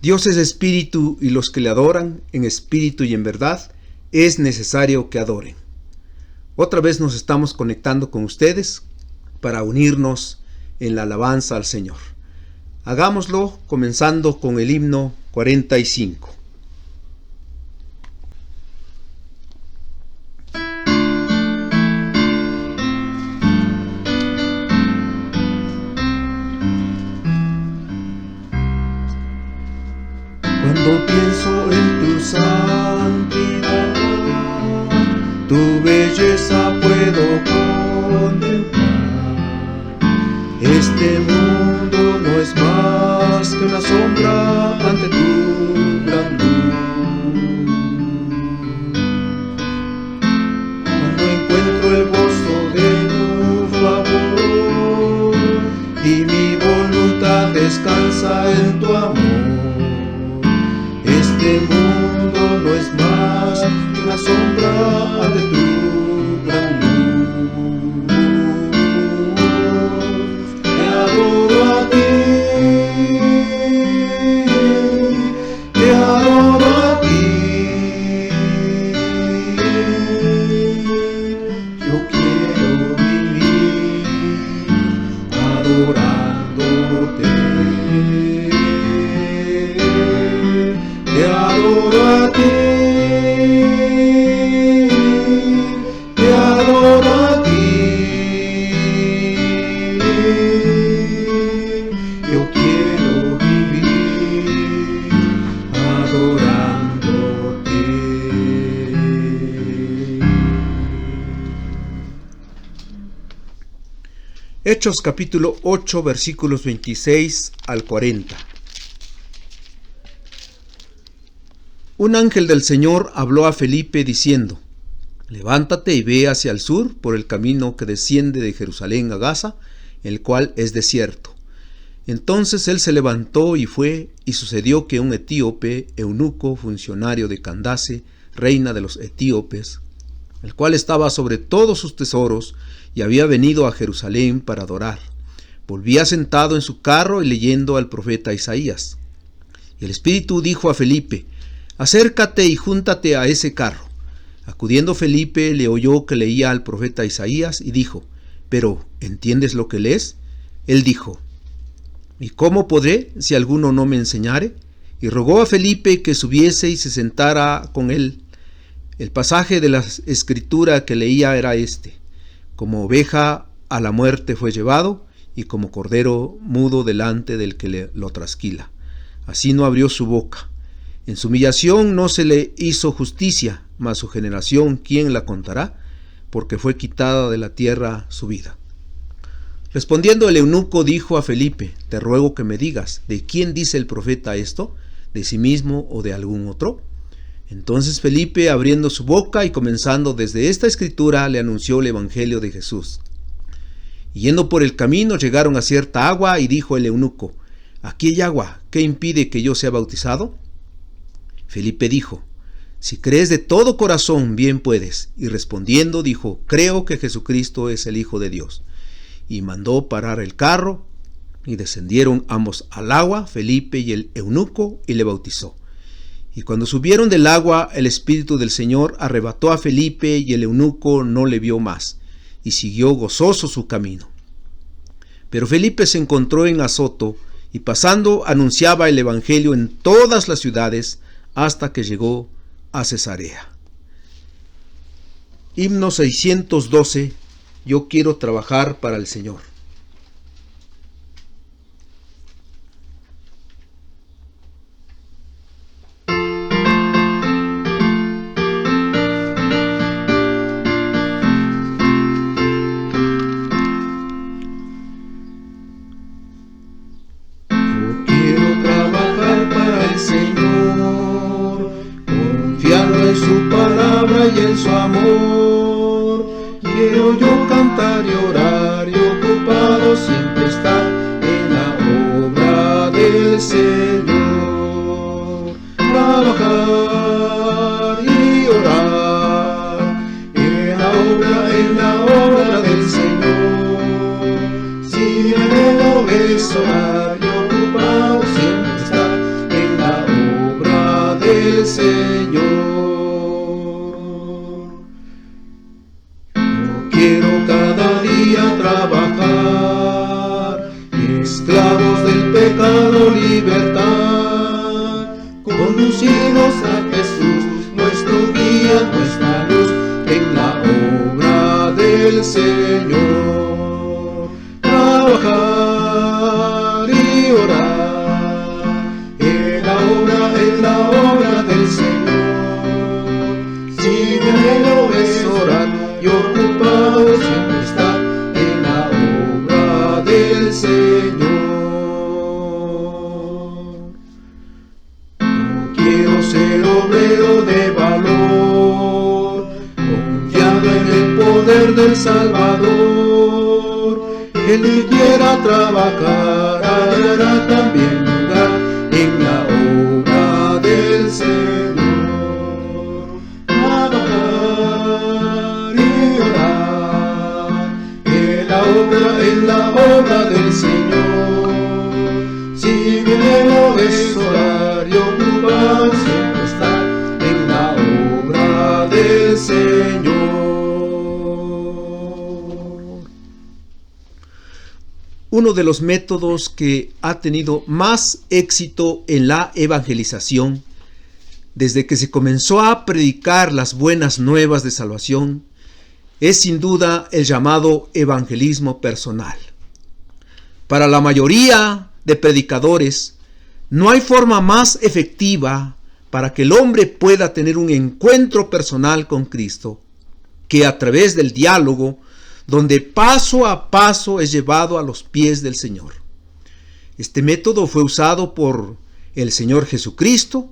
Dios es espíritu y los que le adoran en espíritu y en verdad es necesario que adoren. Otra vez nos estamos conectando con ustedes para unirnos en la alabanza al Señor. Hagámoslo comenzando con el himno 45. Cuando pienso en tu santidad, tu belleza puedo contemplar. Este mundo no es más que una sombra ante tu gran luz. Cuando encuentro el gozo de tu favor y mi voluntad descansa en tu amor, este mundo no es más que una sombra ante tu gran luz. Te adoro a ti, te adoro a ti. Yo quiero vivir adorándote. Te adoro a ti, te adoro a ti. Yo quiero vivir adorándote. Hechos capítulo 8 versículos 26 al 40. Un ángel del Señor habló a Felipe diciendo: levántate y ve hacia el sur por el camino que desciende de Jerusalén a Gaza, el cual es desierto. Entonces él se levantó y fue, y sucedió que un etíope, eunuco, funcionario de Candace, reina de los etíopes, el cual estaba sobre todos sus tesoros y había venido a Jerusalén para adorar, volvía sentado en su carro y leyendo al profeta Isaías. Y el Espíritu dijo a Felipe: acércate y júntate a ese carro. Acudiendo Felipe, le oyó que leía al profeta Isaías y dijo: pero ¿entiendes lo que lees? Él dijo: ¿y cómo podré si alguno no me enseñare? Y rogó a Felipe que subiese y se sentara con él. El pasaje de la escritura que leía era este: como oveja a la muerte fue llevado, y como cordero mudo delante del que lo trasquila, así no abrió su boca. En su humillación no se le hizo justicia, mas su generación, ¿quién la contará? Porque fue quitada de la tierra su vida. Respondiendo el eunuco dijo a Felipe: te ruego que me digas, ¿de quién dice el profeta esto? ¿De sí mismo o de algún otro? Entonces Felipe, abriendo su boca y comenzando desde esta escritura, le anunció el evangelio de Jesús. Y yendo por el camino llegaron a cierta agua, y dijo el eunuco: aquí hay agua, ¿qué impide que yo sea bautizado? Felipe dijo: si crees de todo corazón, bien puedes. Y respondiendo dijo: creo que Jesucristo es el Hijo de Dios. Y mandó parar el carro, y descendieron ambos al agua, Felipe y el eunuco, y le bautizó. Y cuando subieron del agua, el Espíritu del Señor arrebató a Felipe, y el eunuco no le vio más, y siguió gozoso su camino. Pero Felipe se encontró en Azoto, y pasando anunciaba el evangelio en todas las ciudades, hasta que llegó a Cesarea. Himno 612. Yo quiero trabajar para el Señor. Yo quiero trabajar para el Señor, confiando en su palabra y en su amor. Quiero yo cantar y orar y ocupado siempre estar en la obra del Señor. Trabajar y orar en la obra del Señor. Si mi anhelo es orar y ocupado siempre estar en la del Señor. No quiero cada día trabajar, esclavos del pecado, libertad, conducidos a Jesús, nuestro guía, nuestra luz, en la obra del Señor. Trabajar y orar en la obra del Señor. Si mi anhelo es orar y ocupado siempre estar en la obra del Señor. No quiero ser obrero de valor, confiando en el poder del Salvador. El que quiera trabajar hallará también lugar en la obra del Señor. Trabajar y orar en la obra del Señor. Si mi anhelo es orar y ocupar siempre estar en la obra del Señor. Uno de los métodos que ha tenido más éxito en la evangelización desde que se comenzó a predicar las buenas nuevas de salvación es sin duda el llamado evangelismo personal. Para la mayoría de predicadores, no hay forma más efectiva para que el hombre pueda tener un encuentro personal con Cristo que a través del diálogo, donde paso a paso es llevado a los pies del Señor. Este método fue usado por el Señor Jesucristo,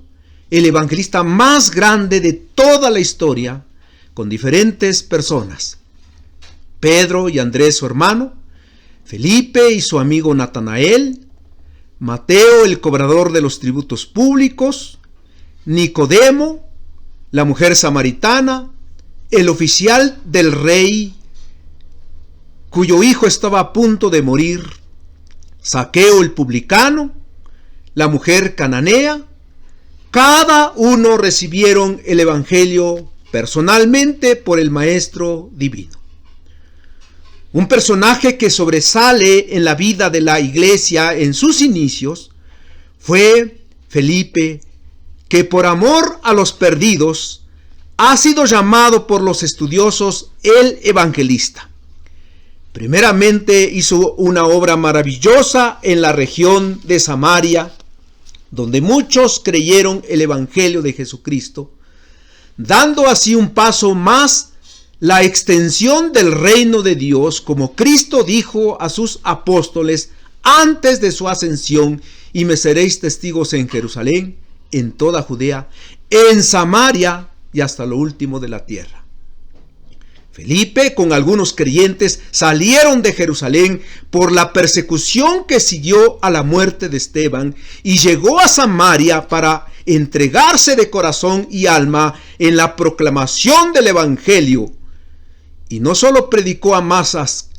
el evangelista más grande de toda la historia, con diferentes personas: Pedro y Andrés, su hermano, Felipe y su amigo Natanael, Mateo, el cobrador de los tributos públicos, Nicodemo, la mujer samaritana, el oficial del rey cuyo hijo estaba a punto de morir, Zaqueo el publicano, la mujer cananea. Cada uno recibieron el evangelio personalmente por el Maestro Divino. Un personaje que sobresale en la vida de la iglesia en sus inicios fue Felipe, que por amor a los perdidos ha sido llamado por los estudiosos el evangelista. Primeramente hizo una obra maravillosa en la región de Samaria, donde muchos creyeron el evangelio de Jesucristo, dando así un paso más la extensión del reino de Dios, como Cristo dijo a sus apóstoles antes de su ascensión: y me seréis testigos en Jerusalén, en toda Judea, en Samaria y hasta lo último de la tierra. Felipe, con algunos creyentes, salieron de Jerusalén por la persecución que siguió a la muerte de Esteban, y llegó a Samaria para entregarse de corazón y alma en la proclamación del evangelio. Y no solo predicó a masas,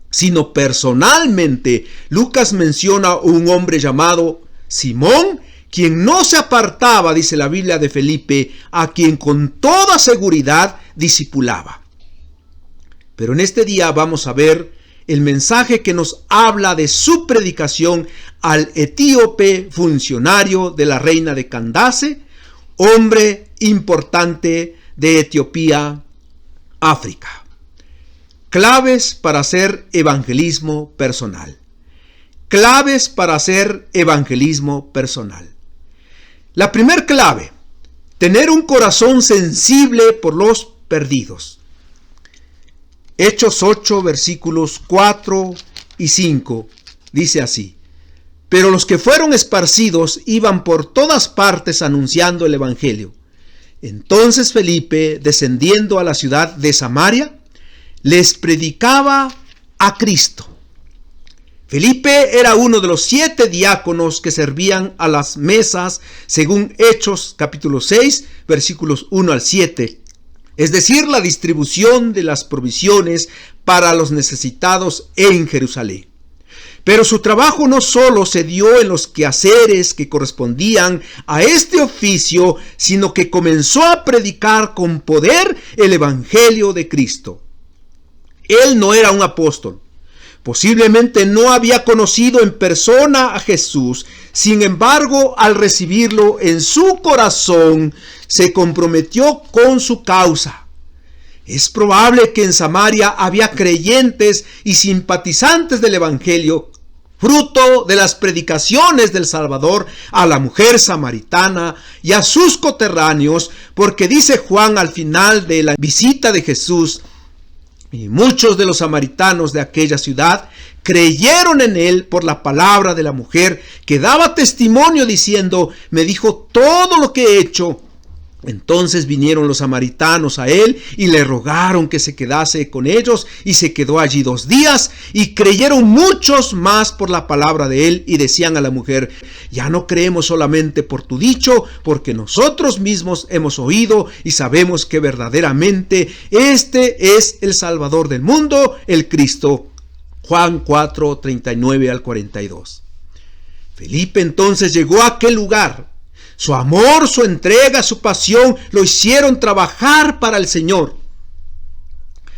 sino personalmente. Lucas menciona a un hombre llamado Simón, quien no se apartaba, dice la Biblia, de Felipe, a quien con toda seguridad discipulaba. Pero en este día vamos a ver el mensaje que nos habla de su predicación al etíope funcionario de la reina de Candace, hombre importante de Etiopía, África. Claves para hacer evangelismo personal. Claves para hacer evangelismo personal. La primer clave: tener un corazón sensible por los perdidos. Hechos 8, versículos 4 y 5, dice así: pero los que fueron esparcidos iban por todas partes anunciando el evangelio. Entonces Felipe, descendiendo a la ciudad de Samaria, les predicaba a Cristo. Felipe era uno de los 7 diáconos que servían a las mesas, según Hechos capítulo 6, versículos 1 al 7. Es decir, la distribución de las provisiones para los necesitados en Jerusalén. Pero su trabajo no solo se dio en los quehaceres que correspondían a este oficio, sino que comenzó a predicar con poder el Evangelio de Cristo. Él no era un apóstol. Posiblemente no había conocido en persona a Jesús. Sin embargo, al recibirlo en su corazón, se comprometió con su causa. Es probable que en Samaria había creyentes y simpatizantes del Evangelio, fruto de las predicaciones del Salvador a la mujer samaritana y a sus coterráneos, porque dice Juan al final de la visita de Jesús: y muchos de los samaritanos de aquella ciudad creyeron en él por la palabra de la mujer, que daba testimonio diciendo: me dijo todo lo que he hecho. Entonces vinieron los samaritanos a él y le rogaron que se quedase con ellos, y se quedó allí 2 días, y creyeron muchos más por la palabra de él, y decían a la mujer: ya no creemos solamente por tu dicho, porque nosotros mismos hemos oído y sabemos que verdaderamente este es el Salvador del mundo, el Cristo. Juan 4, 39 al 42. Felipe entonces llegó a aquel lugar. Su amor, su entrega, su pasión lo hicieron trabajar para el Señor.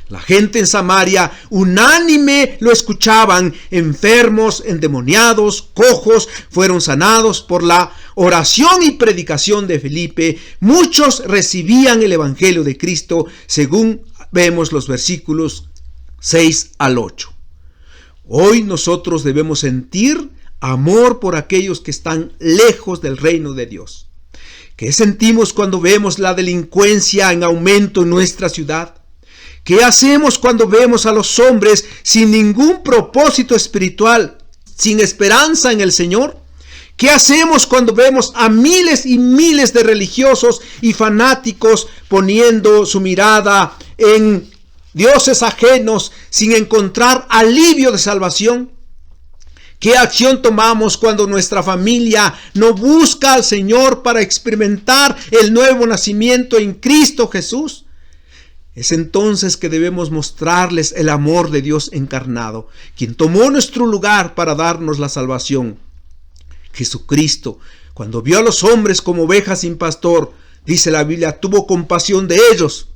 La gente en Samaria unánime lo escuchaban. Enfermos, endemoniados, cojos fueron sanados por la oración y predicación de Felipe. Muchos recibían el Evangelio de Cristo, según vemos los versículos 6 al 8. Hoy nosotros debemos sentir amor por aquellos que están lejos del reino de Dios. ¿Qué sentimos cuando vemos la delincuencia en aumento en nuestra ciudad? ¿Qué hacemos cuando vemos a los hombres sin ningún propósito espiritual, sin esperanza en el Señor? ¿Qué hacemos cuando vemos a miles y miles de religiosos y fanáticos poniendo su mirada en dioses ajenos sin encontrar alivio de salvación? ¿Qué acción tomamos cuando nuestra familia no busca al Señor para experimentar el nuevo nacimiento en Cristo Jesús? Es entonces que debemos mostrarles el amor de Dios encarnado, quien tomó nuestro lugar para darnos la salvación. Jesucristo, cuando vio a los hombres como ovejas sin pastor, dice la Biblia, tuvo compasión de ellos.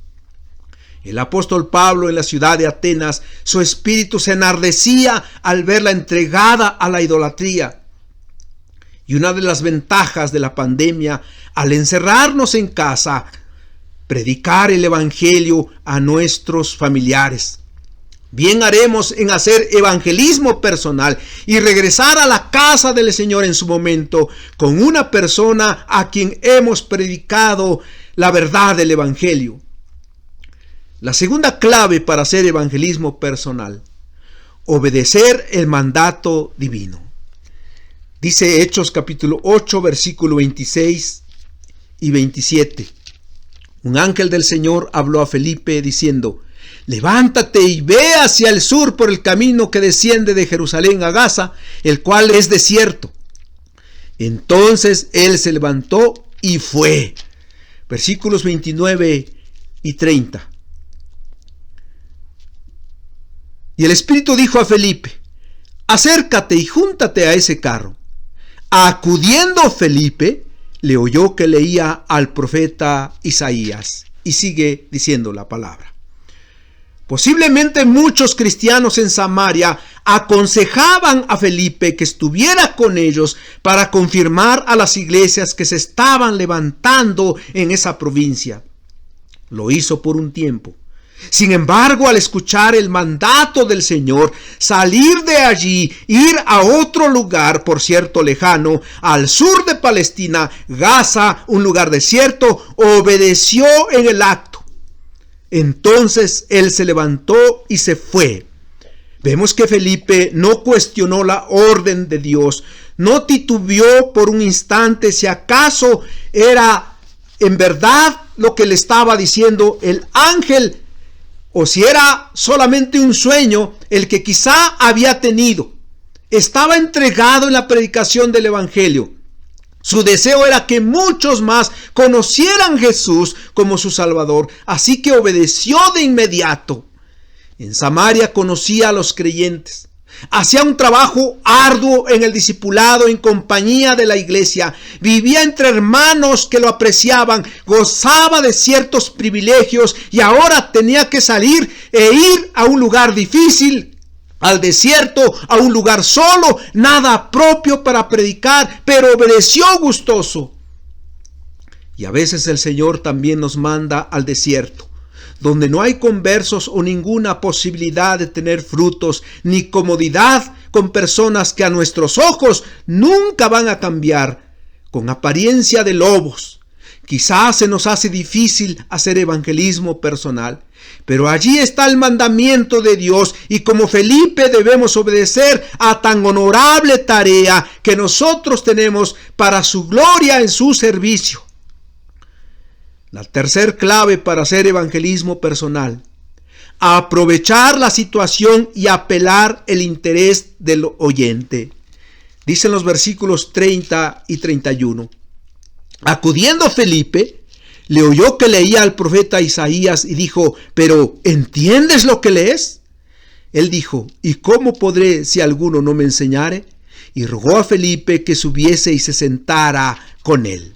El apóstol Pablo en la ciudad de Atenas, su espíritu se enardecía al verla entregada a la idolatría. Y una de las ventajas de la pandemia, al encerrarnos en casa, predicar el Evangelio a nuestros familiares. Bien haremos en hacer evangelismo personal y regresar a la casa del Señor en su momento con una persona a quien hemos predicado la verdad del Evangelio. La segunda clave para hacer evangelismo personal: obedecer el mandato divino. Dice Hechos capítulo 8, versículo 26 y 27. Un ángel del Señor habló a Felipe diciendo: levántate y ve hacia el sur por el camino que desciende de Jerusalén a Gaza, el cual es desierto. Entonces él se levantó y fue. Versículos 29 y 30. Y el Espíritu dijo a Felipe: acércate y júntate a ese carro. Acudiendo Felipe, le oyó que leía al profeta Isaías. Y sigue diciendo la palabra. Posiblemente muchos cristianos en Samaria aconsejaban a Felipe que estuviera con ellos para confirmar a las iglesias que se estaban levantando en esa provincia. Lo hizo por un tiempo. Sin embargo, al escuchar el mandato del Señor, salir de allí, ir a otro lugar, por cierto lejano, al sur de Palestina, Gaza, un lugar desierto, obedeció en el acto. Entonces él se levantó y se fue. Vemos que Felipe no cuestionó la orden de Dios, no titubeó por un instante si acaso era en verdad lo que le estaba diciendo el ángel, o si era solamente un sueño el que quizá había tenido. Estaba entregado en la predicación del Evangelio. Su deseo era que muchos más conocieran a Jesús como su Salvador, así que obedeció de inmediato. En Samaria conocía a los creyentes. Hacía un trabajo arduo en el discipulado en compañía de la iglesia. Vivía entre hermanos que lo apreciaban. Gozaba de ciertos privilegios y ahora tenía que salir e ir a un lugar difícil, al desierto, a un lugar solo, nada propio para predicar, pero obedeció gustoso. Y a veces el Señor también nos manda al desierto, donde no hay conversos o ninguna posibilidad de tener frutos, ni comodidad con personas que a nuestros ojos nunca van a cambiar, con apariencia de lobos. Quizás se nos hace difícil hacer evangelismo personal, pero allí está el mandamiento de Dios y como Felipe debemos obedecer a tan honorable tarea que nosotros tenemos para su gloria en su servicio. La tercer clave para hacer evangelismo personal: aprovechar la situación y apelar el interés del oyente. Dicen los versículos 30 y 31. Acudiendo Felipe, le oyó que leía al profeta Isaías y dijo: ¿pero entiendes lo que lees? Él dijo: ¿y cómo podré si alguno no me enseñare? Y rogó a Felipe que subiese y se sentara con él.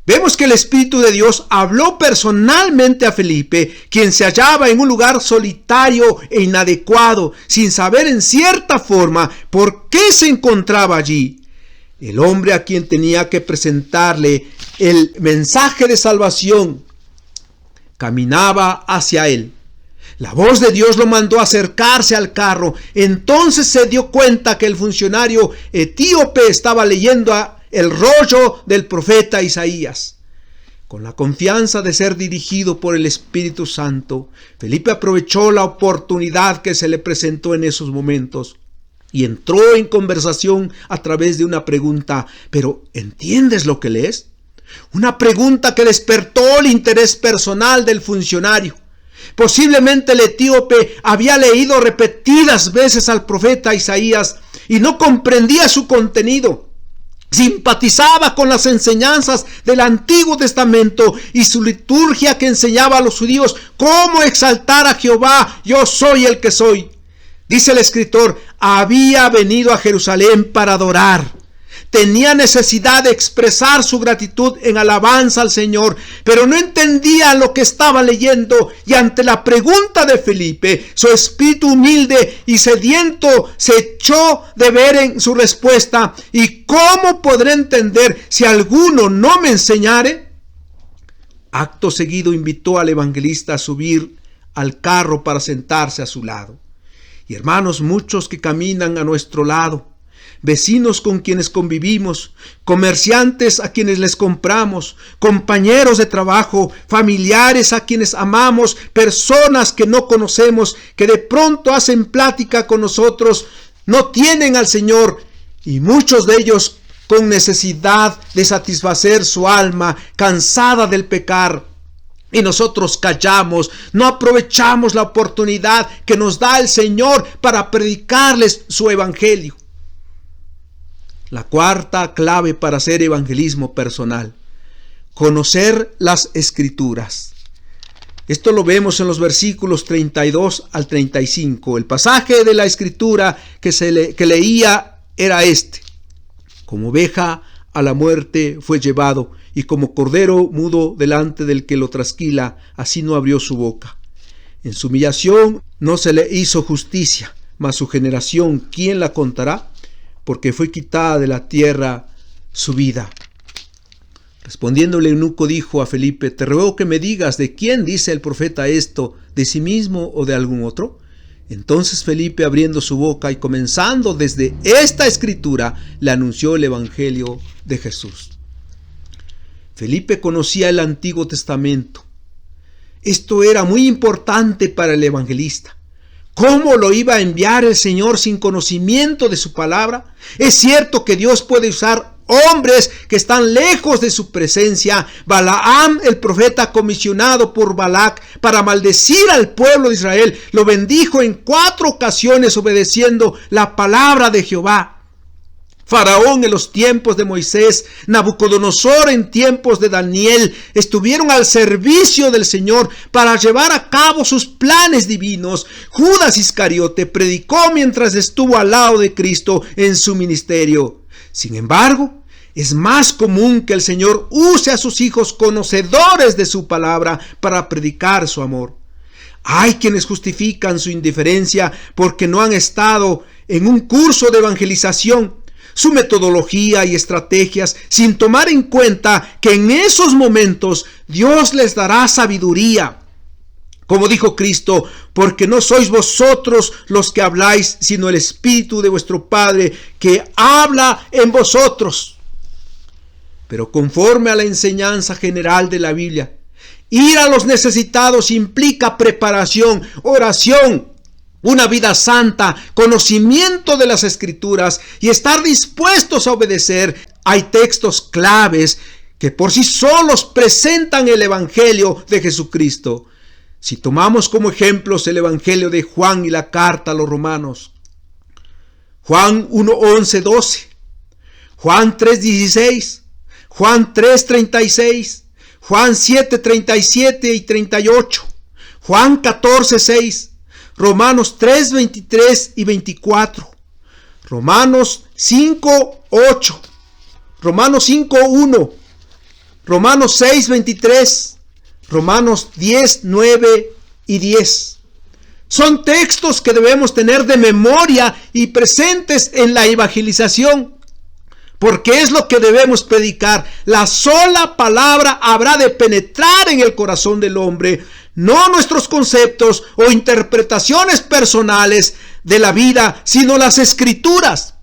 Vemos que el Espíritu de Dios habló personalmente a Felipe, quien se hallaba en un lugar solitario e inadecuado, sin saber en cierta forma por qué se encontraba allí. El hombre a quien tenía que presentarle el mensaje de salvación caminaba hacia él. La voz de Dios lo mandó a acercarse al carro. Entonces se dio cuenta que el funcionario etíope estaba leyendo el rollo del profeta Isaías. Con la confianza de ser dirigido por el Espíritu Santo, Felipe aprovechó la oportunidad que se le presentó en esos momentos y entró en conversación a través de una pregunta: ¿pero entiendes lo que lees? Una pregunta que despertó el interés personal del funcionario. Posiblemente el etíope había leído repetidas veces al profeta Isaías y no comprendía su contenido. Simpatizaba con las enseñanzas del Antiguo Testamento y su liturgia que enseñaba a los judíos cómo exaltar a Jehová: yo soy el que soy. Dice el escritor: había venido a Jerusalén para adorar. Tenía necesidad de expresar su gratitud en alabanza al Señor, pero no entendía lo que estaba leyendo, y ante la pregunta de Felipe, su espíritu humilde y sediento se echó de ver en su respuesta: ¿y cómo podré entender si alguno no me enseñare? Acto seguido invitó al evangelista a subir al carro para sentarse a su lado. Y hermanos, muchos que caminan a nuestro lado, vecinos con quienes convivimos, comerciantes a quienes les compramos, compañeros de trabajo, familiares a quienes amamos, personas que no conocemos, que de pronto hacen plática con nosotros, no tienen al Señor, y muchos de ellos con necesidad de satisfacer su alma, cansada del pecar. Y nosotros callamos, no aprovechamos la oportunidad que nos da el Señor para predicarles su evangelio. La cuarta clave para hacer evangelismo personal: conocer las Escrituras. Esto lo vemos en los versículos 32 al 35. El pasaje de la Escritura que leía era este: como oveja a la muerte fue llevado, y como cordero mudo delante del que lo trasquila, así no abrió su boca. En su humillación no se le hizo justicia, mas su generación, ¿quién la contará? Porque fue quitada de la tierra su vida. Respondiendo el eunuco dijo a Felipe: te ruego que me digas de quién dice el profeta esto, de sí mismo o de algún otro. Entonces Felipe, abriendo su boca y comenzando desde esta escritura, le anunció el evangelio de Jesús. Felipe conocía el Antiguo Testamento. Esto era muy importante para el evangelista. ¿Cómo lo iba a enviar el Señor sin conocimiento de su palabra? Es cierto que Dios puede usar hombres que están lejos de su presencia. Balaam, el profeta comisionado por Balac para maldecir al pueblo de Israel, lo bendijo en 4 ocasiones obedeciendo la palabra de Jehová. Faraón en los tiempos de Moisés, Nabucodonosor en tiempos de Daniel, estuvieron al servicio del Señor para llevar a cabo sus planes divinos. Judas Iscariote predicó mientras estuvo al lado de Cristo en su ministerio. Sin embargo, es más común que el Señor use a sus hijos conocedores de su palabra para predicar su amor. Hay quienes justifican su indiferencia porque no han estado en un curso de evangelización, su metodología y estrategias, sin tomar en cuenta que en esos momentos Dios les dará sabiduría. Como dijo Cristo, porque no sois vosotros los que habláis, sino el Espíritu de vuestro Padre que habla en vosotros. Pero conforme a la enseñanza general de la Biblia, ir a los necesitados implica preparación, oración, una vida santa, conocimiento de las Escrituras y estar dispuestos a obedecer. Hay textos claves que por sí solos presentan el Evangelio de Jesucristo. Si tomamos como ejemplos el Evangelio de Juan y la carta a los Romanos, Juan 1:11-12, Juan 3:16, Juan 3:36, Juan 7:37 y 38, Juan 14:6, Romanos 3:23 y 24, Romanos 5:8, Romanos 5:1, Romanos 6:23, Romanos 10:9 y 10. Son textos que debemos tener de memoria y presentes en la evangelización, porque es lo que debemos predicar. La sola palabra habrá de penetrar en el corazón del hombre, no nuestros conceptos o interpretaciones personales de la vida, sino las Escrituras.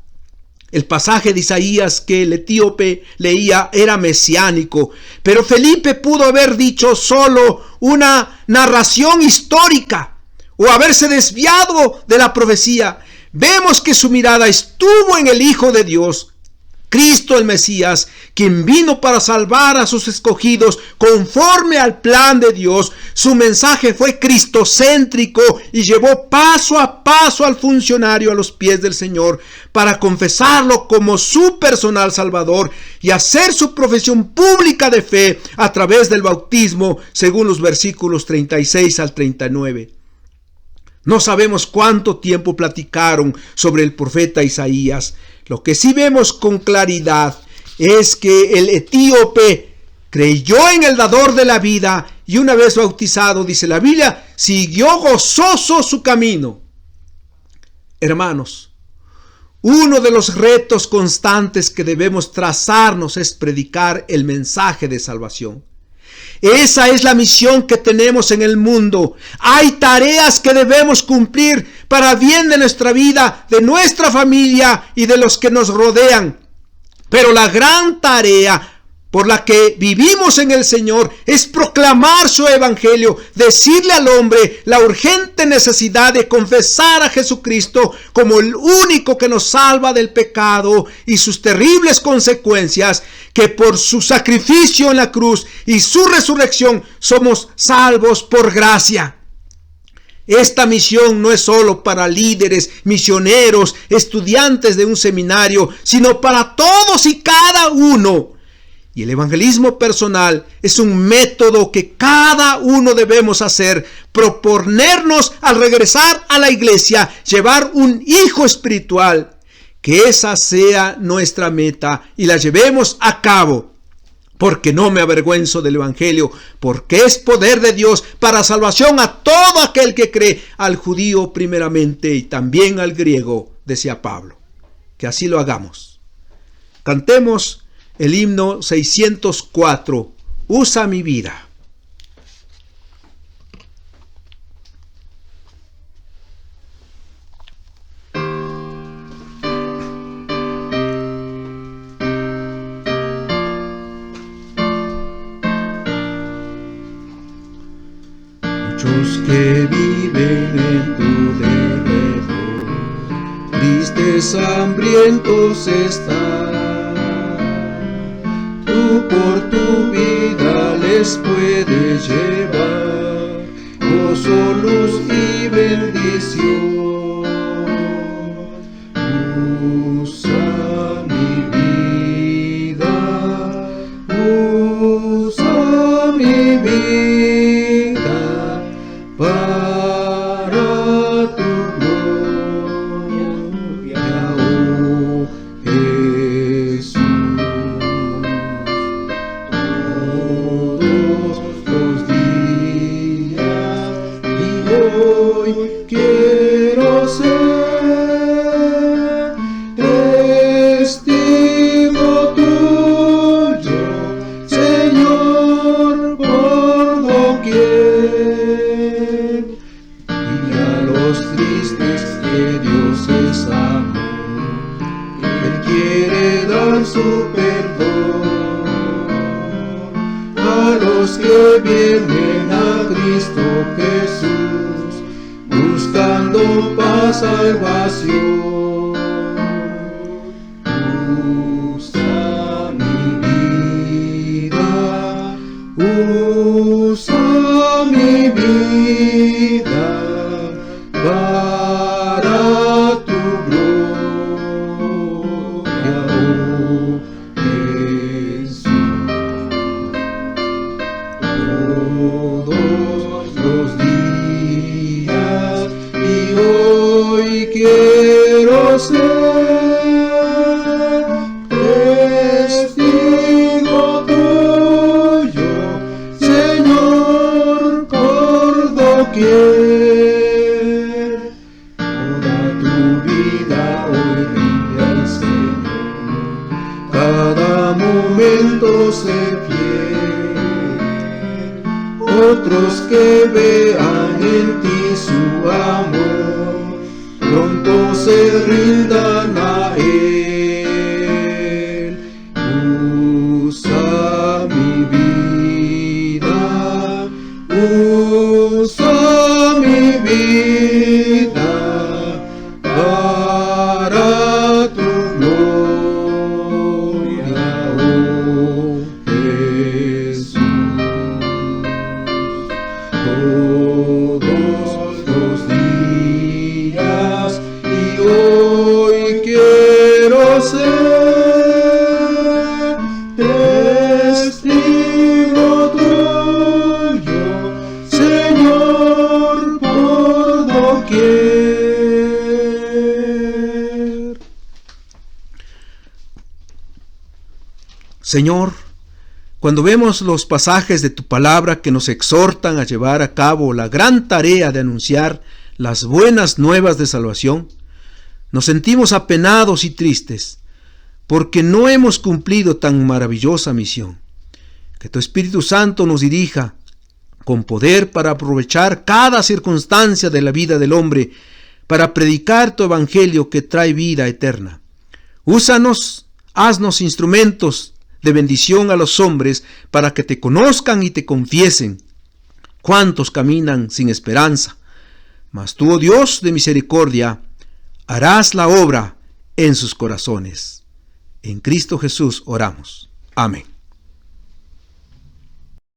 El pasaje de Isaías que el etíope leía era mesiánico, pero Felipe pudo haber dicho solo una narración histórica o haberse desviado de la profecía. Vemos que su mirada estuvo en el Hijo de Dios, Cristo el Mesías, quien vino para salvar a sus escogidos conforme al plan de Dios. Su mensaje fue cristocéntrico y llevó paso a paso al funcionario a los pies del Señor para confesarlo como su personal Salvador y hacer su profesión pública de fe a través del bautismo, según los versículos 36 al 39. No sabemos cuánto tiempo platicaron sobre el profeta Isaías. Lo que sí vemos con claridad es que el etíope creyó en el dador de la vida y una vez bautizado, dice la Biblia, siguió gozoso su camino. Hermanos, uno de los retos constantes que debemos trazarnos es predicar el mensaje de salvación. Esa es la misión que tenemos en el mundo. Hay tareas que debemos cumplir para bien de nuestra vida, de nuestra familia y de los que nos rodean. Pero la gran tarea por la que vivimos en el Señor es proclamar su evangelio, decirle al hombre la urgente necesidad de confesar a Jesucristo como el único que nos salva del pecado y sus terribles consecuencias, que por su sacrificio en la cruz y su resurrección somos salvos por gracia. Esta misión no es solo para líderes, misioneros, estudiantes de un seminario, sino para todos y cada uno. Y el evangelismo personal es un método que cada uno debemos hacer, proponernos al regresar a la iglesia, llevar un hijo espiritual, que esa sea nuestra meta y la llevemos a cabo, porque no me avergüenzo del evangelio, porque es poder de Dios para salvación a todo aquel que cree, al judío primeramente y también al griego, decía Pablo. Que así lo hagamos. Cantemos el himno 604, usa mi vida. Muchos que viven en tu derredor, tristes, hambrientos están. Tú por tu vida les puedes llevar gozo, luz y bendición. Usa mi a los que vienen a Cristo Jesús, buscando paz, salvación. Usa mi vida, usa mi vida para tu gloria, oh Jesús. Todos los días y hoy quiero ser testigo tuyo, Señor, por doquier. Toda tu vida hoy rinde al Señor, cada momento sé fiel. Otros que vean en ti su amor, pronto se rindan a Él. Usa mi vida, usa mi vida para tu gloria, oh Jesús. Todos los días y hoy quiero ser testigo tuyo, Señor, por doquier. Señor, cuando vemos los pasajes de tu palabra que nos exhortan a llevar a cabo la gran tarea de anunciar las buenas nuevas de salvación, nos sentimos apenados y tristes, porque no hemos cumplido tan maravillosa misión. Que tu Espíritu Santo nos dirija con poder para aprovechar cada circunstancia de la vida del hombre, para predicar tu evangelio que trae vida eterna. Úsanos, haznos instrumentos de bendición a los hombres, para que te conozcan y te confiesen. Cuántos caminan sin esperanza, mas tú, oh Dios de misericordia, harás la obra en sus corazones. En Cristo Jesús oramos. Amén.